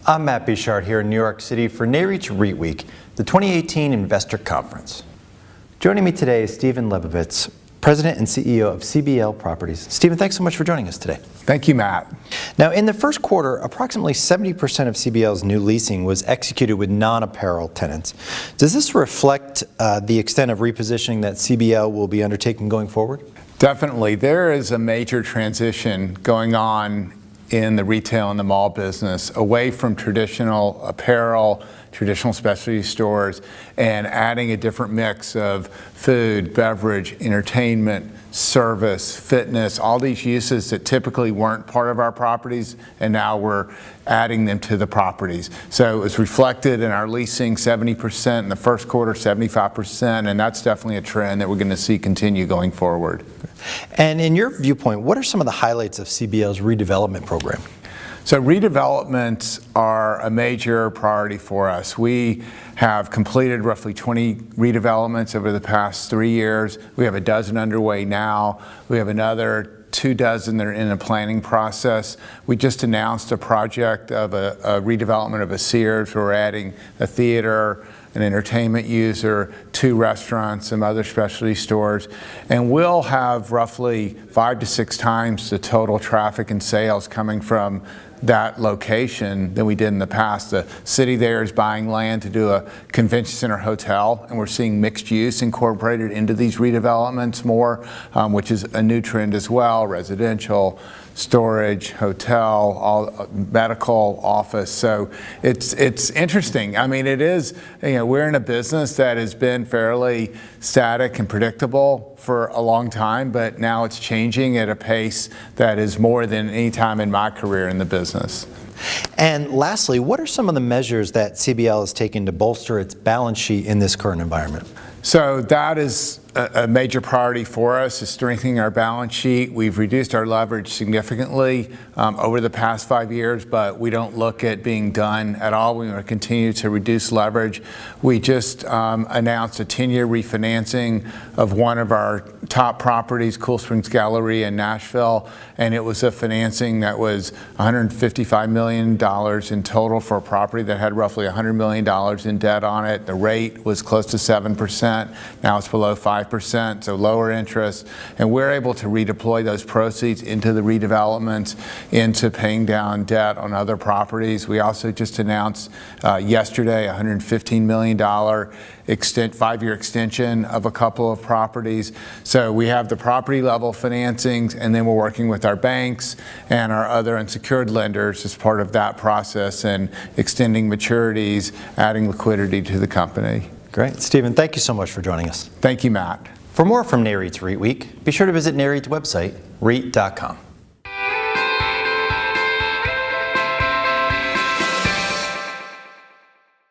I'm Matt Bichard here in New York City for NAREIT's REIT Week, the 2018 Investor Conference. Joining me today is Stephen Lebovitz, President and CEO of CBL Properties. Stephen, thanks so much for joining us today. Thank you, Matt. Now, in the first quarter, approximately 70% of CBL's new leasing was executed with non-apparel tenants. Does this reflect the extent of repositioning that CBL will be undertaking going forward? Definitely. There is a major transition going on in the retail and the mall business away from traditional apparel, traditional specialty stores, and adding a different mix of food, beverage, entertainment, service, fitness, all these uses that typically weren't part of our properties, and now we're adding them to the properties. So it was reflected in our leasing, 70% in the first quarter, 75%, and that's definitely a trend that we're going to see continue going forward. And in your viewpoint, what are some of the highlights of CBL's redevelopment program? So redevelopments are a major priority for us. We have completed roughly 20 redevelopments over the past 3 years. We have a dozen underway now. We have another 24 that are in the planning process. We just announced a project of a redevelopment of a Sears. We're adding a theater, an entertainment user, 2 restaurants, some other specialty stores, and we'll have roughly 5 to 6 times the total traffic and sales coming from that location than we did in the past. The city there is buying land to do a convention center hotel, and we're seeing mixed use incorporated into these redevelopments more, which is a new trend as well, residential, storage, hotel, all medical, office. So it's interesting. I mean, it is, we're in a business that has been fairly static and predictable for a long time, but now it's changing at a pace that is more than any time in my career in the business. And lastly, what are some of the measures that CBL has taken to bolster its balance sheet in this current environment? So that is a major priority for us, is strengthening our balance sheet. We've reduced our leverage significantly over the past 5 years, but we don't look at being done at all. We want to continue to reduce leverage. We just announced a 10-year refinancing of one of our top properties, Cool Springs Galleria in Nashville, and it was a financing that was $155 million in total for a property that had roughly $100 million in debt on it. The rate was close to 7%. Now it's below 5%, so lower interest, and we're able to redeploy those proceeds into the redevelopments, into paying down debt on other properties. We also just announced yesterday a $115 million 5-year extension of a couple of properties. So we have the property level financings, and then we're working with our banks and our other unsecured lenders as part of that process and extending maturities, adding liquidity to the company. Great. Stephen, thank you so much for joining us. Thank you, Matt. For more from NAREIT's REIT Week, be sure to visit NAREIT's website, REIT.com.